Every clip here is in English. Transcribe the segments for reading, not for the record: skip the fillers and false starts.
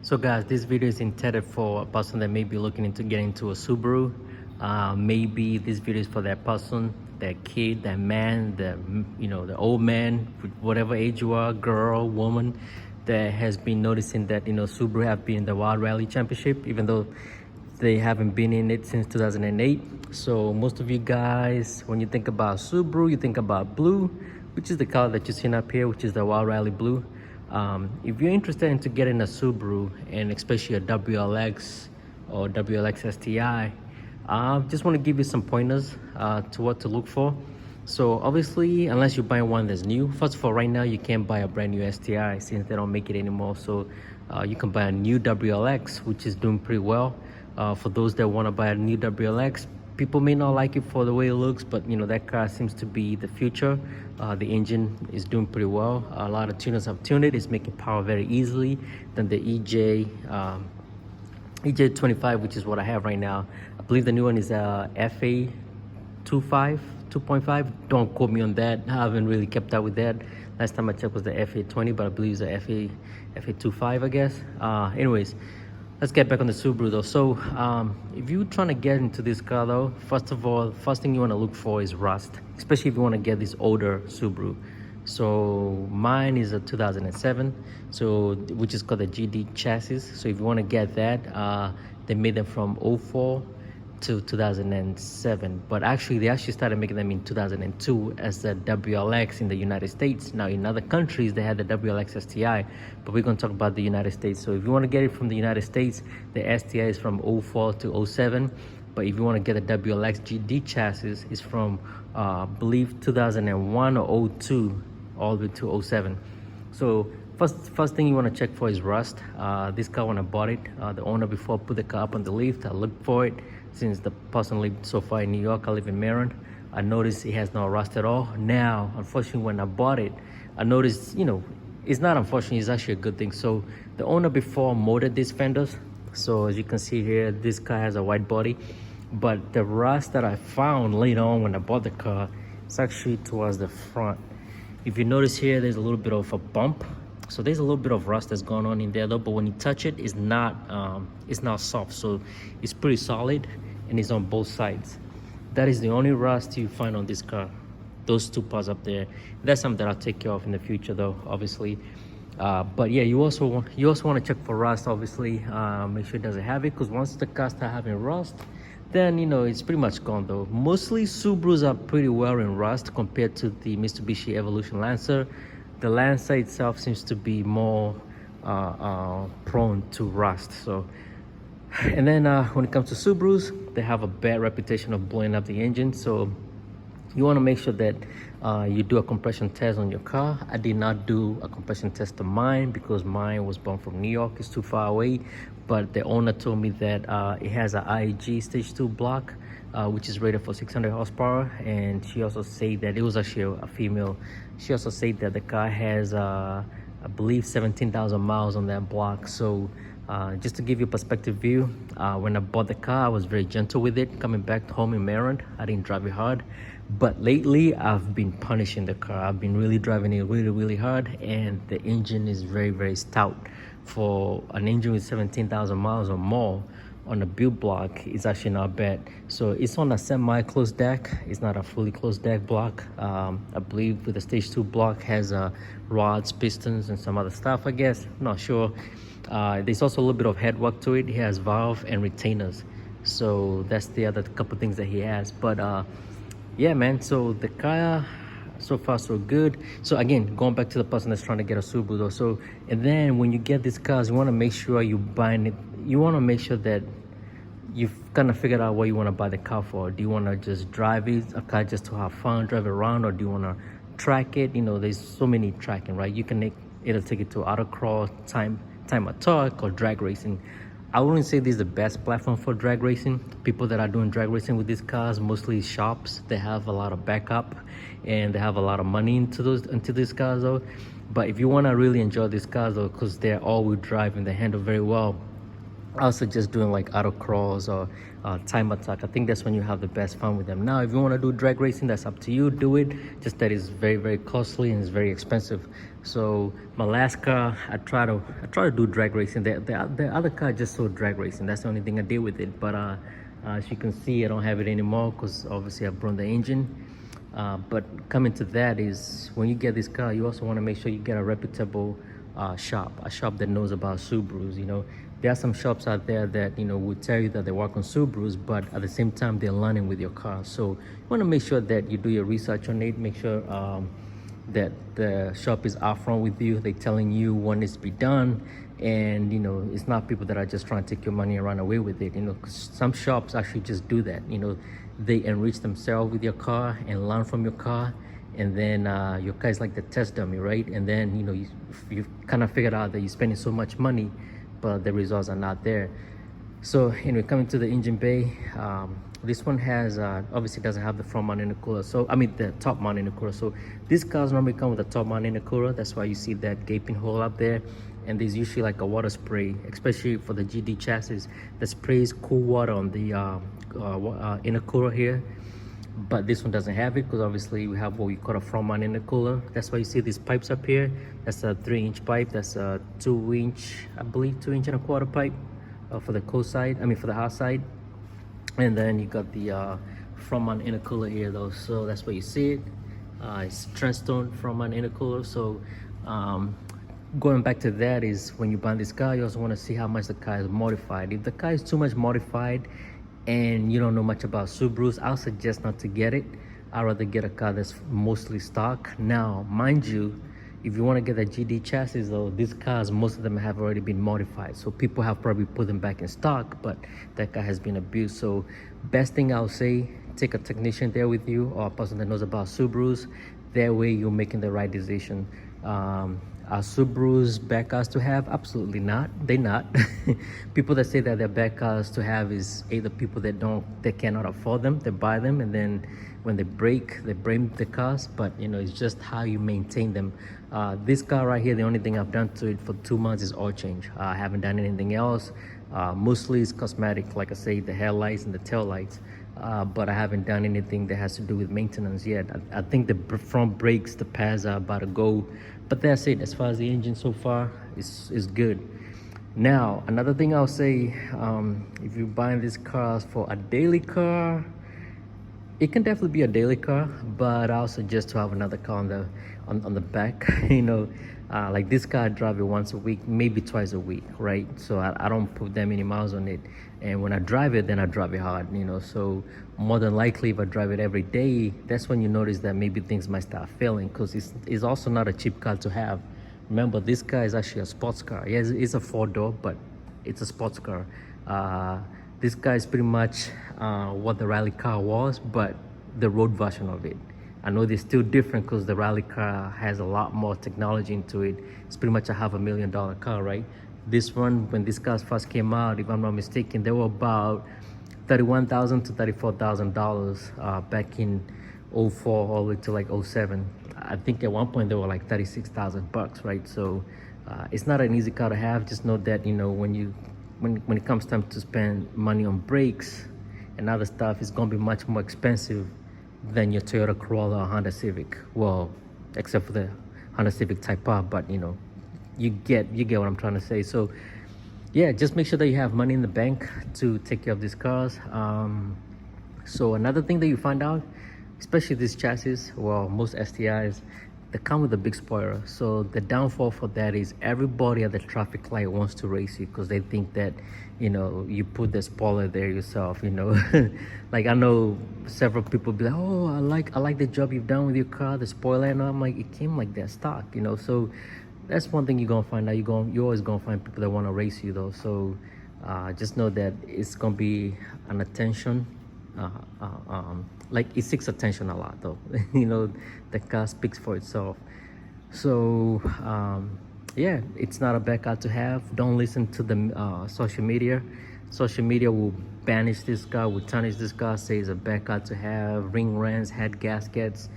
So guys, this video is intended for a person that may be looking into getting into a Subaru. Maybe this video is for that person, that kid, that man, the old man, whatever age you are, girl, woman, that has been noticing that Subaru have been in the Wild Rally Championship, even though they haven't been in it since 2008. So most of you guys, when you think about Subaru, you think about blue, which is the color that you're seeing up here, which is the Wild Rally blue. If you're interested into getting a Subaru, and especially a WRX or WRX STi, I just want to give you some pointers to what to look for. So obviously, unless you buy one that's new, first of all, right now you can't buy a brand new STi since they don't make it anymore. So you can buy a new WRX, which is doing pretty well. For those that want to buy a new WRX, people may not like it for the way it looks, but that car seems to be the future. The engine is doing pretty well. A lot of tuners have tuned it. It's making power very easily than the EJ25, which is what I have right now. I believe the new one is FA 2.5. Don't quote me on that. I haven't really kept up with that. Last time I checked was the FA20, but I believe it's the FA25, I guess. Anyways, let's get back on the Subaru though. So if you're trying to get into this car though, first of all, first thing you want to look for is rust, especially if you want to get this older Subaru. So mine is a 2007, which is called the GD chassis. So if you want to get that, they made them from 04 to 2007, but they actually started making them in 2002 as the WRX in the United States. Now in other countries they had the WRX STi, but we're going to talk about the United States. So if you want to get it from the United States, the STi is from 04 to 07, but if you want to get the WRX GD chassis, it's from I believe 2001 or 02 all the way to 07. So first thing you want to check for is rust. This car, when I bought it, the owner, before I put the car up on the lift, I looked for it. Since the person lived so far in New York, I live in Maryland, I noticed it has no rust at all. Now, unfortunately, when I bought it, I noticed, it's not unfortunately, it's actually a good thing. So the owner before molded these fenders. So as you can see here, this car has a white body, but the rust that I found later on when I bought the car, it's actually towards the front. If you notice here, there's a little bit of a bump. So there's a little bit of rust that's going on in there though, but when you touch it, it's not soft. So it's pretty solid and it's on both sides. That is the only rust you find on this car, those two parts up there. That's something that I'll take care of in the future though, obviously. But yeah, you also want to check for rust, obviously. Make sure it doesn't have it, because once the car starts having rust, then it's pretty much gone though. Mostly Subarus are pretty well in rust compared to the Mitsubishi Evolution Lancer. The Lancer itself seems to be more prone to rust. So, and then when it comes to Subarus, they have a bad reputation of blowing up the engine. So you want to make sure that you do a compression test on your car. I did not do a compression test on mine because mine was born from New York. It's too far away. But the owner told me that it has an IAG Stage 2 block, which is rated for 600 horsepower. And she also said that it was actually a female. She also said that the car has, I believe, 17,000 miles on that block. So just to give you a perspective view, when I bought the car, I was very gentle with it. Coming back home in Maryland, I didn't drive it hard. But lately, I've been punishing the car. I've been really driving it really, really hard. And the engine is very, very stout. For an engine with 17,000 miles or more on a build block, it's actually not bad. So it's on a semi-closed deck. It's not a fully closed deck block. I believe with the Stage 2 block has rods, pistons, and some other stuff, I guess. I'm not sure. There's also a little bit of headwork to it. He has valve and retainers. So that's the other couple things that he has. But yeah, man, so the car, so far so good. So again, going back to the person that's trying to get a Subaru though. So, and then when you get these cars, you want to make sure you buying it. You want to make sure that you've kind of figured out what you want to buy the car for. Do you want to just drive it, a car just to have fun, drive it around, or do you want to track it? There's so many tracking, right? You can either take it to autocross, time attack, or drag racing. I wouldn't say this is the best platform for drag racing. People that are doing drag racing with these cars, mostly shops, they have a lot of backup and they have a lot of money into these cars though. But if you want to really enjoy these cars though, because they're all-wheel drive and they handle very well, I'll suggest doing like autocross or time attack. I think that's when you have the best fun with them. Now, if you want to do drag racing, that's up to you. Do it. Just that is very, very costly and it's very expensive. So my last car, I try to do drag racing. The other car just saw drag racing. That's the only thing I did with it. But as you can see, I don't have it anymore because obviously I've burned the engine. But coming to that is when you get this car, you also want to make sure you get a reputable shop, a shop that knows about Subarus. There are some shops out there that will tell you that they work on Subarus, but at the same time they're learning with your car. So you want to make sure that you do your research on it. Make sure that the shop is upfront with you. They're telling you what needs to be done, and it's not people that are just trying to take your money and run away with it. 'Cause some shops actually just do that. They enrich themselves with your car and learn from your car, and then your car is like the test dummy, right? And then you've kind of figured out that you're spending so much money but the results are not there. So anyway, coming to the engine bay, this one has obviously doesn't have the front mount intercooler, so I mean the top mount intercooler. So these cars normally come with a top mount intercooler. That's why you see that gaping hole up there, and there's usually like a water spray, especially for the GD chassis, that sprays cool water on the intercooler here. But this one doesn't have it because obviously we have what we call a front mount intercooler. That's why you see these pipes up here. That's a 3-inch pipe. That's a 2-inch, I believe 2.25 pipe for the cold side, for the hot side. And then you got the front mount intercooler here though. So that's where you see it. It's Trendstone front mount intercooler. So going back to that is when you buy this car, you also want to see how much the car is modified. If the car is too much modified and you don't know much about Subarus, I'll suggest not to get it. I'd rather get a car that's mostly stock. Now, mind you, if you want to get a GD chassis though, these cars, most of them have already been modified. So people have probably put them back in stock, but that car has been abused. So best thing I'll say, take a technician there with you or a person that knows about Subarus. That way you're making the right decision. Are Subarus bad cars to have? Absolutely not. They're not. People that say that they're bad cars to have is either people that cannot afford them, they buy them, and then when they break, they blame the cars. But it's just how you maintain them. This car right here, the only thing I've done to it for 2 months is oil change. I haven't done anything else. Mostly it's cosmetic, like I say, the headlights and the tail lights. But I haven't done anything that has to do with maintenance yet. I think the front brakes, the pads are about to go, but that's it. As far as the engine so far, is good. Now, another thing I'll say, if you're buying these cars for a daily car, it can definitely be a daily car, but I'll suggest to have another car on the back. Like this car, I drive it once a week, maybe twice a week, right? So I don't put that many miles on it, and when I drive it, then I drive it hard. So more than likely, if I drive it every day, that's when you notice that maybe things might start failing, because it's also not a cheap car to have. Remember, this car is actually a sports car. Yes, it's a 4-door, but it's a sports car. This car is pretty much what the rally car was, but the road version of it. I know they're still different because the rally car has a lot more technology into it. It's pretty much a $500,000 car, right? This one, when these cars first came out, if I'm not mistaken, they were about $31,000 to $34,000 back in 04 all the way to like 07. I think at one point they were like $36,000, right? So it's not an easy car to have. Just know that when it comes time to spend money on brakes and other stuff, it's gonna be much more expensive than your Toyota Corolla or Honda Civic. Well, except for the Honda Civic Type R, but you get what I'm trying to say. So yeah, just make sure that you have money in the bank to take care of these cars. So another thing that you find out, especially these chassis, well, most STIs, they come with a big spoiler. So the downfall for that is everybody at the traffic light wants to race you because they think that you put the spoiler there yourself. Like I know several people be like, oh, I like the job you've done with your car, the spoiler. And I'm like, it came like that stock. So that's one thing you're gonna find out. You're always gonna find people that want to race you though. So just know that it's gonna be an attention. Like it seeks attention a lot though. The car speaks for itself. So yeah, it's not a bad car to have. Don't listen to the social media. Social media will banish this car, will tarnish this car, say it's a bad car to have, ring rents, head gaskets.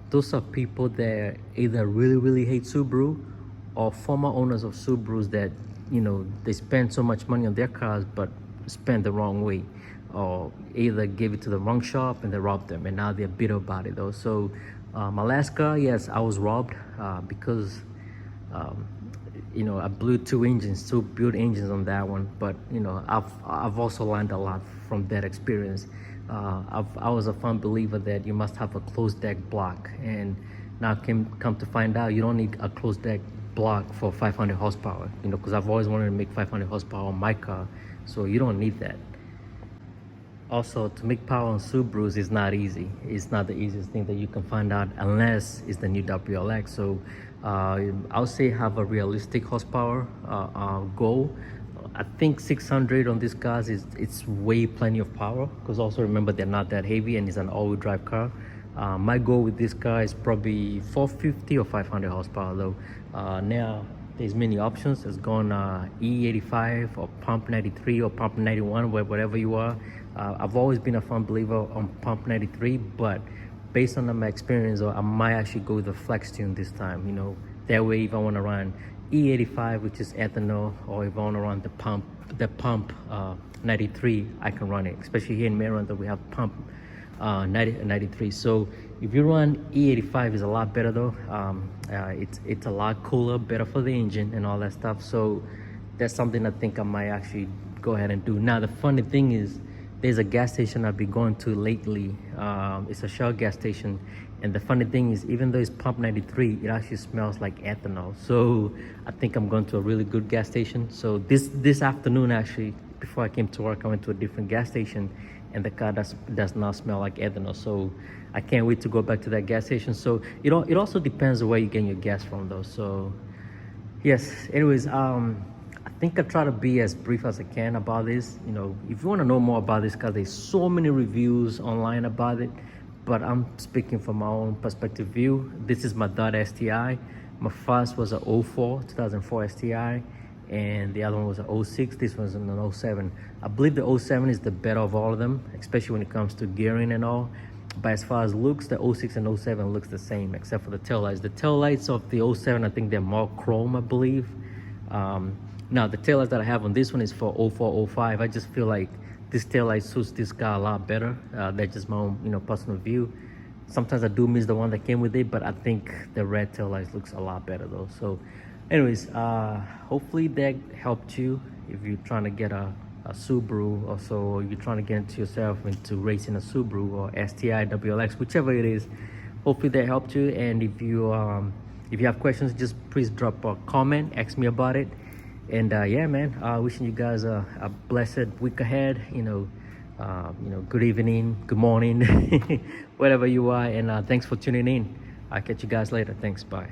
Those are people that either really hate Subaru or former owners of Subarus that they spend so much money on their cars but spend the wrong way, or either gave it to the wrong shop and they robbed them, and now they're bitter about it though. So my last car, yes, I was robbed because um, I blew two built engines on that one. But I've also learned a lot from that experience. I was a firm believer that you must have a closed deck block, and now come to find out you don't need a closed deck block for 500 horsepower, because I've always wanted to make 500 horsepower on my car, so you don't need that. Also, to make power on Subarus is not easy. It's not the easiest thing that you can find out unless it's the new WRX. So I would say have a realistic horsepower goal. I think 600 on these cars it's way plenty of power, because also remember they're not that heavy and it's an all-wheel drive car. My goal with this car is probably 450 or 500 horsepower though. Now there's many options. It's gone E85 or pump 93 or pump 91, whatever you are. I've always been a firm believer on pump 93, but based on my experience, I might actually go with the flex tune this time. That way if I want to run E85, which is ethanol, or if I want to run the pump 93, I can run it. Especially here in Maryland that we have pump 93. So if you run E85 is a lot better though. It's a lot cooler, better for the engine and all that stuff. So that's something I think I might actually go ahead and do. Now the funny thing is, there's a gas station I've been going to lately. It's a Shell gas station, and the funny thing is, even though it's pump 93, it actually smells like ethanol. So I think I'm going to a really good gas station. So this afternoon, actually, before I came to work, I went to a different gas station, and the car does not smell like ethanol. So I can't wait to go back to that gas station. So it also depends on where you get your gas from though. So yes, anyways, I think I try to be as brief as I can about this. If you want to know more about this car, there's so many reviews online about it, but I'm speaking from my own perspective view. This is my .STi. My first was a 2004 STi, and the other one was a 06. This one's an 07. I believe the 07 is the better of all of them, especially when it comes to gearing and all. But as far as looks, the 06 and 07 looks the same, except for the taillights. The taillights of the 07, I think they're more chrome, I believe. Now the taillights that I have on this one is for 04, 05. I just feel like this taillight suits this car a lot better. That's just my own, personal view. Sometimes I do miss the one that came with it, but I think the red taillights looks a lot better though. So anyways, hopefully that helped you if you're trying to get a Subaru, or so, or you're trying to get yourself into racing a Subaru or STi, WRX, whichever it is. Hopefully that helped you. And if you have questions, just please drop a comment, ask me about it. And yeah, man, wishing you guys a blessed week ahead. Good evening, good morning, wherever you are. And thanks for tuning in. I'll catch you guys later. Thanks, bye.